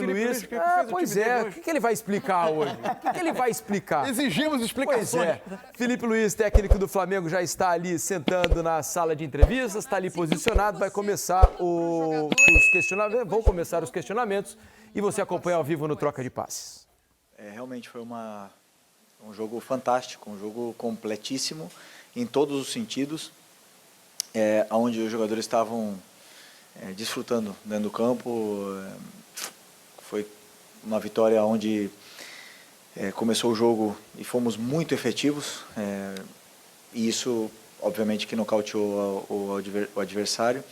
Luiz, pois é, o que ele vai explicar hoje? O que ele vai explicar? Exigimos explicações. Pois é, Felipe Luiz, técnico do Flamengo, já está ali sentando na sala de entrevistas, está ali posicionado, vai começar os questionamentos, vão começar os questionamentos e você acompanha ao vivo no Troca de Passes. Realmente foi um jogo fantástico, um jogo completíssimo em todos os sentidos, onde os jogadores estavam desfrutando dentro do campo. Foi uma vitória onde começou o jogo e fomos muito efetivos, e isso obviamente que nocauteou o adversário.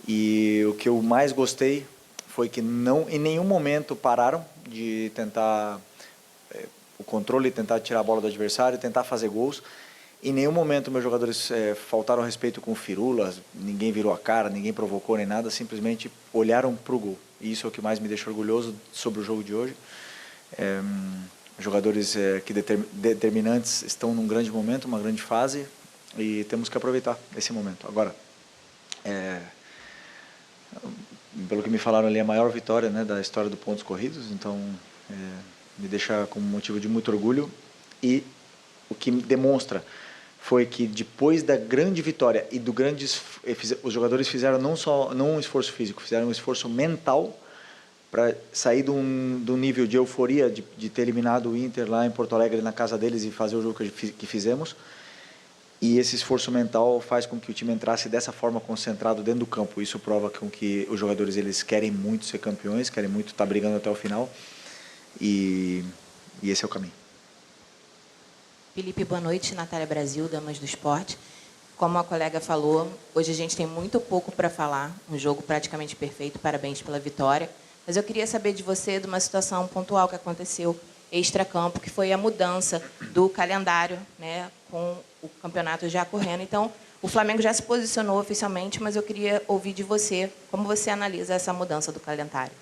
E o que eu mais gostei foi que em nenhum momento pararam de tentar o controle, tentar tirar a bola do adversário, tentar fazer gols. Em nenhum momento meus jogadores faltaram respeito com firulas, ninguém virou a cara, ninguém provocou nem nada, simplesmente olharam para o gol. E isso é o que mais me deixa orgulhoso sobre o jogo de hoje. Jogadores determinantes estão num grande momento, uma grande fase, e temos que aproveitar esse momento. Agora, pelo que me falaram ali, a maior vitória, né, da história do pontos corridos, então me deixa com motivo de muito orgulho. E o que me demonstra foi que depois da grande vitória e do grande, os jogadores fizeram não um esforço físico, fizeram um esforço mental para sair do nível de euforia de ter eliminado o Inter lá em Porto Alegre na casa deles e fazer o jogo que fizemos. E esse esforço mental faz com que o time entrasse dessa forma concentrado dentro do campo. Isso prova com que os jogadores eles querem muito ser campeões, querem muito estar brigando até o final. E esse é o caminho. Felipe, boa noite. Natália Brasil, Damas do Esporte. Como a colega falou, hoje a gente tem muito pouco para falar, um jogo praticamente perfeito, parabéns pela vitória. Mas eu queria saber de você de uma situação pontual que aconteceu extracampo, que foi a mudança do calendário, né, com o campeonato já correndo. Então, o Flamengo já se posicionou oficialmente, mas eu queria ouvir de você como você analisa essa mudança do calendário.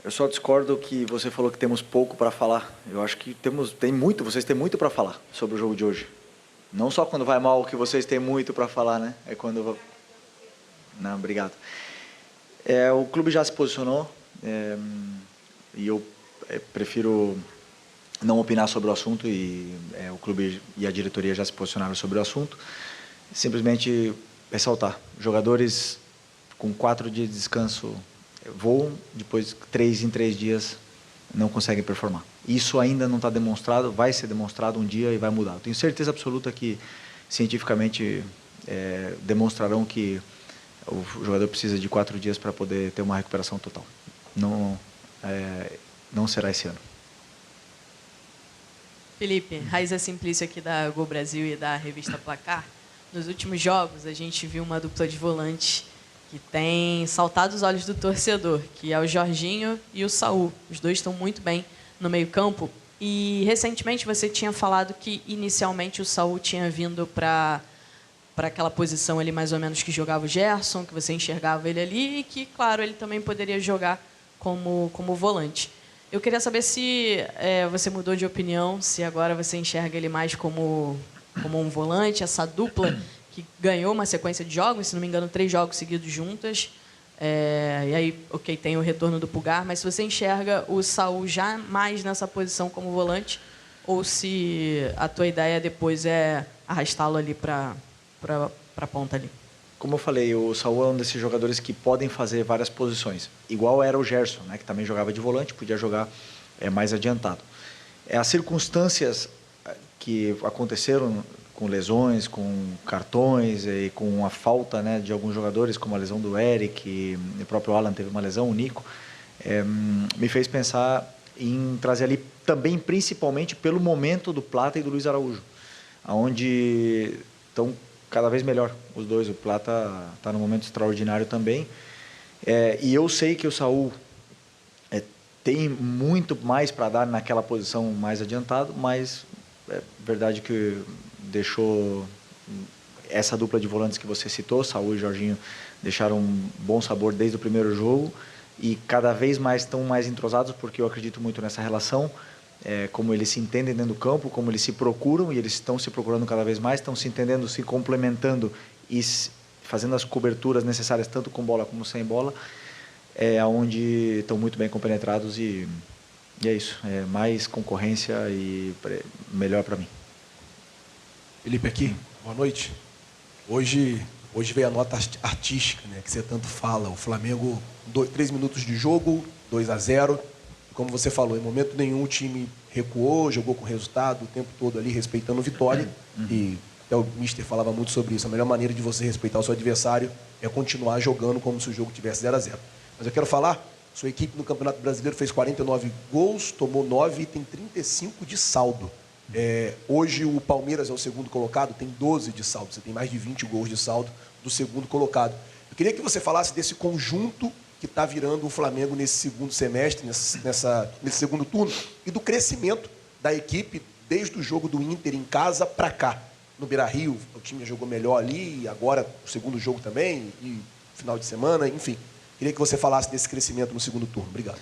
Eu só discordo que você falou que temos pouco para falar. Eu acho que vocês têm muito para falar sobre o jogo de hoje. Não só quando vai mal que vocês têm muito para falar, né? É quando... Não, obrigado. O clube já se posicionou, e eu prefiro não opinar sobre o assunto, e o clube e a diretoria já se posicionaram sobre o assunto. Simplesmente ressaltar, jogadores com 4 dias de descanso voam, depois 3 em 3 dias não conseguem performar. Isso ainda não está demonstrado, vai ser demonstrado um dia e vai mudar. Eu tenho certeza absoluta que cientificamente demonstrarão que o jogador precisa de 4 dias para poder ter uma recuperação total. Não será esse ano. Felipe, Raíza Simplício aqui da Gol Brasil e da revista Placar. Nos últimos jogos a gente viu uma dupla de volantes que tem saltado os olhos do torcedor, que é o Jorginho e o Saul. Os dois estão muito bem no meio-campo. E recentemente você tinha falado que inicialmente o Saul tinha vindo para aquela posição ali mais ou menos que jogava o Gerson, que você enxergava ele ali e que, claro, ele também poderia jogar como volante. Eu queria saber se você mudou de opinião, se agora você enxerga ele mais como um volante, essa dupla que ganhou uma sequência de jogos, se não me engano, 3 jogos seguidos juntas. E aí, ok, tem o retorno do Pulgar, mas se você enxerga o Saul já mais nessa posição como volante, ou se a tua ideia depois é arrastá-lo ali para a ponta ali. Como eu falei, o Saul é um desses jogadores que podem fazer várias posições. Igual era o Gerson, né, que também jogava de volante, podia jogar mais adiantado. As circunstâncias que aconteceram com lesões, com cartões e com a falta, né, de alguns jogadores, como a lesão do Eric, e o próprio Alan teve uma lesão, o Nico, me fez pensar em trazer ali também, principalmente pelo momento do Plata e do Luiz Araújo, onde estão cada vez melhor os dois. O Plata está num momento extraordinário também, e eu sei que o Saul tem muito mais para dar naquela posição mais adiantado, mas é verdade que deixou essa dupla de volantes que você citou, Saul e Jorginho, deixaram um bom sabor desde o primeiro jogo, e cada vez mais estão mais entrosados, porque eu acredito muito nessa relação, como eles se entendem dentro do campo, como eles se procuram, e eles estão se procurando cada vez mais, estão se entendendo, se complementando e fazendo as coberturas necessárias, tanto com bola como sem bola. é onde estão muito bem compenetrados e é isso. É mais concorrência e melhor para mim. Felipe aqui, boa noite. Hoje veio a nota artística, né, que você tanto fala. O Flamengo, 3 minutos de jogo, 2-0. Como você falou, em momento nenhum o time recuou, jogou com resultado o tempo todo ali, respeitando vitória. E até o Mister falava muito sobre isso. A melhor maneira de você respeitar o seu adversário é continuar jogando como se o jogo tivesse 0-0. Mas eu quero falar, sua equipe no Campeonato Brasileiro fez 49 gols, tomou 9 e tem 35 de saldo. Hoje o Palmeiras é o segundo colocado, tem 12 de saldo. Você tem mais de 20 gols de saldo do segundo colocado. Eu queria que você falasse desse conjunto que está virando o Flamengo nesse segundo semestre, nesse segundo turno, e do crescimento da equipe desde o jogo do Inter em casa para cá. No Beira-Rio, o time jogou melhor ali, e agora o segundo jogo também, e final de semana, enfim. Queria que você falasse desse crescimento no segundo turno. Obrigado.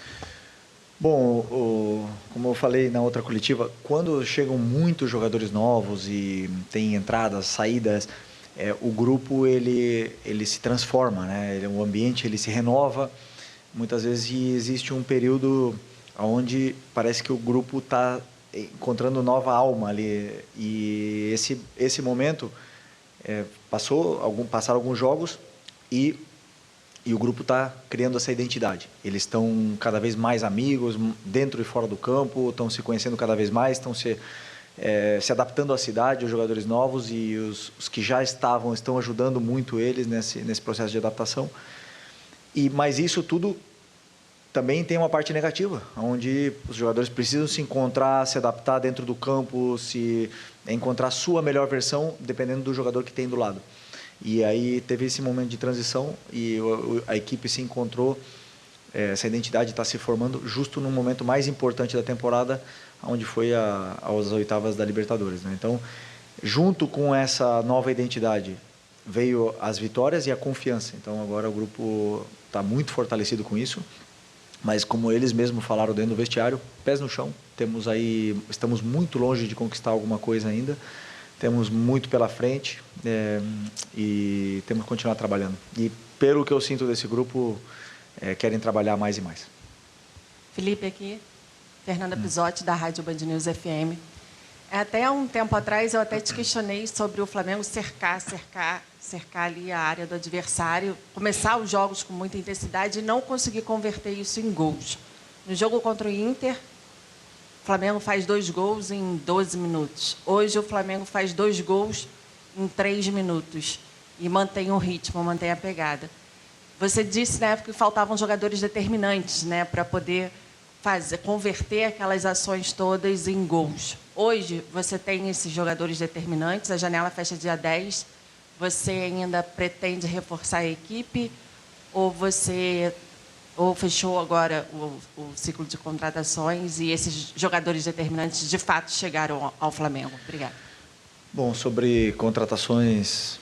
Bom, como eu falei na outra coletiva, quando chegam muitos jogadores novos e tem entradas, saídas, o grupo ele se transforma, né? O ambiente ele se renova. Muitas vezes existe um período onde parece que o grupo está encontrando nova alma ali. E esse momento passaram alguns jogos e o grupo está criando essa identidade. Eles estão cada vez mais amigos, dentro e fora do campo, estão se conhecendo cada vez mais, estão se adaptando à cidade, os jogadores novos, e os que já estão ajudando muito eles nesse processo de adaptação. Mas isso tudo também tem uma parte negativa, onde os jogadores precisam se encontrar, se adaptar dentro do campo, encontrar a sua melhor versão, dependendo do jogador que tem do lado. E aí teve esse momento de transição e a equipe se encontrou, essa identidade está se formando justo no momento mais importante da temporada, onde foi às oitavas da Libertadores, né? Então, junto com essa nova identidade, veio as vitórias e a confiança. Então, agora o grupo está muito fortalecido com isso, mas como eles mesmos falaram dentro do vestiário, pés no chão, estamos muito longe de conquistar alguma coisa ainda, temos muito pela frente e temos que continuar trabalhando. E pelo que eu sinto desse grupo, querem trabalhar mais e mais. Felipe aqui, Fernanda Pisotti, da Rádio Band News FM. Até um tempo atrás, eu até te questionei sobre o Flamengo cercar ali a área do adversário, começar os jogos com muita intensidade e não conseguir converter isso em gols. No jogo contra o Inter, o Flamengo faz 2 gols em 12 minutos. Hoje, o Flamengo faz 2 gols em 3 minutos e mantém o ritmo, mantém a pegada. Você disse na época que faltavam jogadores determinantes, né, para poder converter aquelas ações todas em gols. Hoje, você tem esses jogadores determinantes, a janela fecha dia 10. Você ainda pretende reforçar a equipe ou fechou agora o ciclo de contratações e esses jogadores determinantes de fato chegaram ao Flamengo? Obrigada. Bom, sobre contratações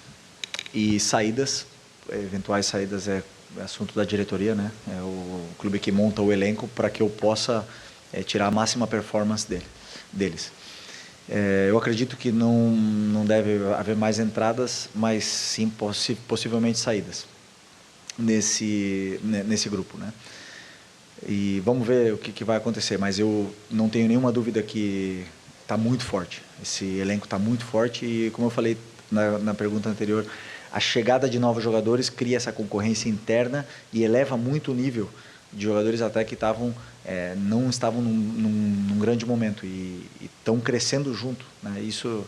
e saídas, eventuais saídas é assunto da diretoria, né? É o clube que monta o elenco para que eu possa tirar a máxima performance deles. Eu acredito que não deve haver mais entradas, mas sim possivelmente saídas nesse grupo, né? E vamos ver o que vai acontecer, mas eu não tenho nenhuma dúvida que está muito forte. Esse elenco está muito forte e, como eu falei na pergunta anterior, a chegada de novos jogadores cria essa concorrência interna e eleva muito o nível de jogadores até que não estavam num grande momento e estão crescendo junto, né? Isso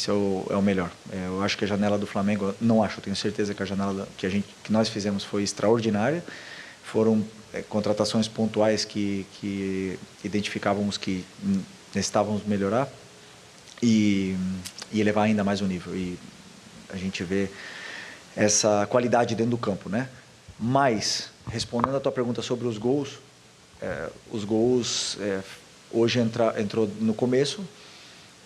é o melhor. Eu acho que a janela do Flamengo, eu tenho certeza que a janela que nós fizemos foi extraordinária. Foram contratações pontuais que identificávamos que necessitávamos melhorar e elevar ainda mais o nível. E a gente vê essa qualidade dentro do campo, né? Mas, respondendo a tua pergunta sobre os gols, hoje entrou no começo,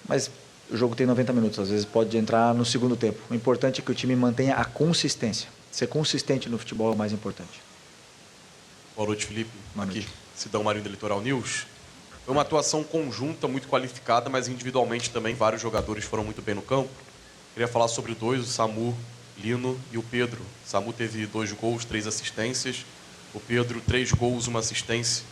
mas o jogo tem 90 minutos, às vezes pode entrar no segundo tempo. O importante é que o time mantenha a consistência. Ser consistente no futebol é o mais importante. Boa noite, Felipe. Boa Aqui, noite. Sidão Marinho da Litoral News. Foi uma atuação conjunta, muito qualificada, mas individualmente também vários jogadores foram muito bem no campo. Queria falar sobre 2, o Samu, Lino e o Pedro. O Samu teve 2 gols, 3 assistências. O Pedro, 3 gols, 1 assistência.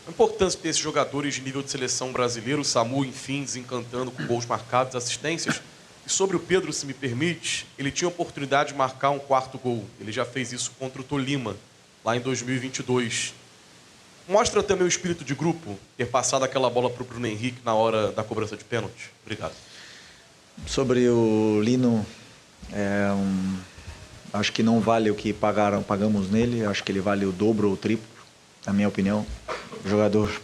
A importância de ter esses jogadores de nível de seleção brasileiro, o Samu, enfim, desencantando com gols marcados, assistências. E sobre o Pedro, se me permite, ele tinha a oportunidade de marcar um 4º gol. Ele já fez isso contra o Tolima, lá em 2022. Mostra também o espírito de grupo, ter passado aquela bola para o Bruno Henrique na hora da cobrança de pênalti. Obrigado. Sobre o Lino, acho que não vale o que pagamos nele. Acho que ele vale o dobro ou o triplo, na minha opinião. Jogador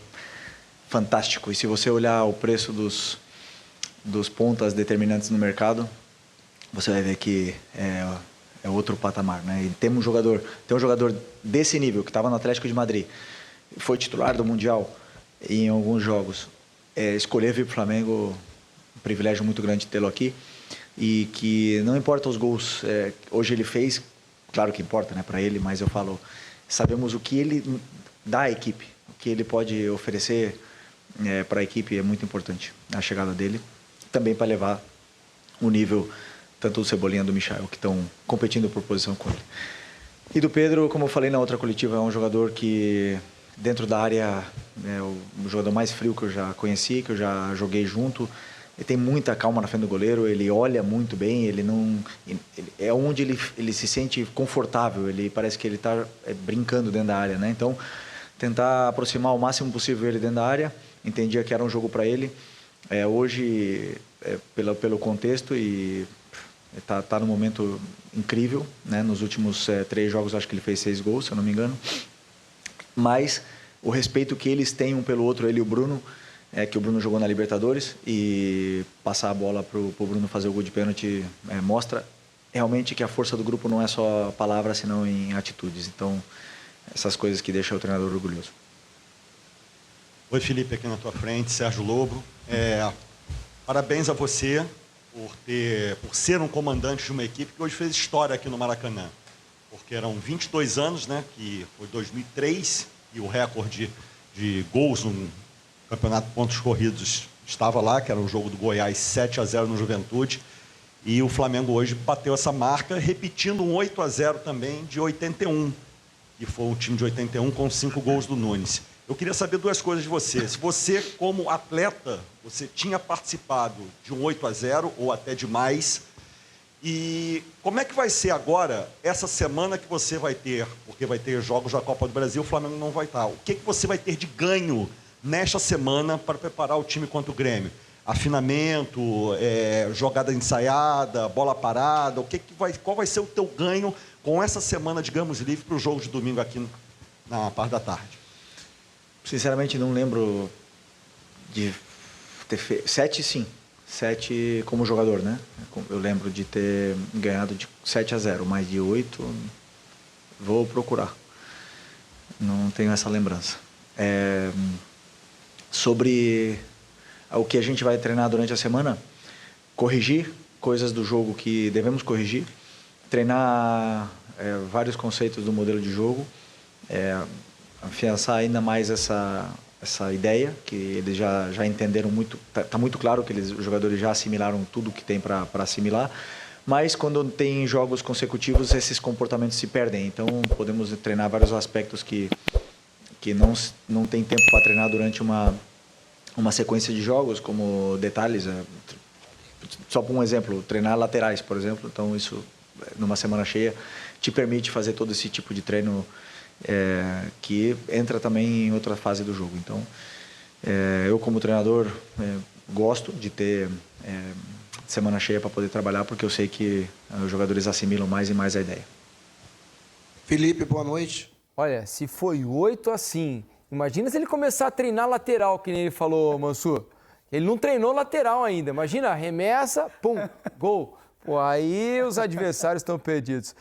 fantástico. E se você olhar o preço dos pontas determinantes no mercado, você vai ver que é outro patamar, né? E tem um jogador desse nível que estava no Atlético de Madrid, foi titular do Mundial em alguns jogos. Escolher vir para o Flamengo, um privilégio muito grande tê-lo aqui, e que não importa os gols, hoje ele fez, claro que importa, né, para ele, mas eu falo, sabemos o que ele dá à equipe, o que ele pode oferecer para a equipe é muito importante, a chegada dele, também para levar o nível tanto do Cebolinha do Michael, que estão competindo por posição com ele. E do Pedro, como eu falei na outra coletiva, é um jogador que dentro da área é o jogador mais frio que eu já conheci, que eu já joguei junto. Ele tem muita calma na frente do goleiro, ele olha muito bem, é onde ele se sente confortável, ele parece que ele está brincando dentro da área, né? Então, tentar aproximar o máximo possível ele dentro da área, entendia que era um jogo para ele. Hoje, pelo contexto, e está num momento incrível, né? Nos últimos 3 jogos, acho que ele fez 6 gols, se eu não me engano. Mas o respeito que eles têm um pelo outro, ele e o Bruno, que o Bruno jogou na Libertadores, e passar a bola para o Bruno fazer o gol de pênalti mostra realmente que a força do grupo não é só palavras, senão em atitudes. Então, essas coisas que deixam o treinador orgulhoso. Oi, Felipe, aqui na tua frente, Sérgio Lobo. Parabéns a você por ser um comandante de uma equipe que hoje fez história aqui no Maracanã. Porque eram 22 anos, né, que foi 2003, e o recorde de gols no Campeonato de Pontos Corridos estava lá, que era o jogo do Goiás 7-0 no Juventude. E o Flamengo hoje bateu essa marca, repetindo um 8-0 também de 81, que foi um time de 81 com 5 gols do Nunes. Eu queria saber 2 coisas de você. Se você, como atleta, você tinha participado de um 8-0 ou até de mais, e como é que vai ser agora, essa semana que você vai ter, porque vai ter jogos da Copa do Brasil, o Flamengo não vai estar. O que você vai ter de ganho nesta semana para preparar o time contra o Grêmio? Afinamento, jogada ensaiada, bola parada, qual vai ser o teu ganho com essa semana, digamos, livre para o jogo de domingo aqui na parte da tarde? Sinceramente, não lembro de ter feito... 7, sim. 7 como jogador, né? Eu lembro de ter ganhado de 7-0, mas de 8 vou procurar. Não tenho essa lembrança. Sobre o que a gente vai treinar durante a semana, corrigir coisas do jogo que devemos corrigir, treinar vários conceitos do modelo de jogo, afiançar ainda mais essa ideia, que eles já entenderam muito, está muito claro que os jogadores já assimilaram tudo que tem para assimilar, mas quando tem jogos consecutivos, esses comportamentos se perdem. Então, podemos treinar vários aspectos que não tem tempo para treinar durante uma sequência de jogos, como detalhes. Só por um exemplo, treinar laterais, por exemplo. Então, isso, numa semana cheia, te permite fazer todo esse tipo de treino que entra também em outra fase do jogo. Então, eu como treinador gosto de ter semana cheia para poder trabalhar, porque eu sei que os jogadores assimilam mais e mais a ideia. Felipe, boa noite. Olha, se foi 8 assim, imagina se ele começar a treinar lateral, que nem ele falou, Mansur. Ele não treinou lateral ainda. Imagina, arremessa, pum, gol. Pô, aí os adversários estão perdidos.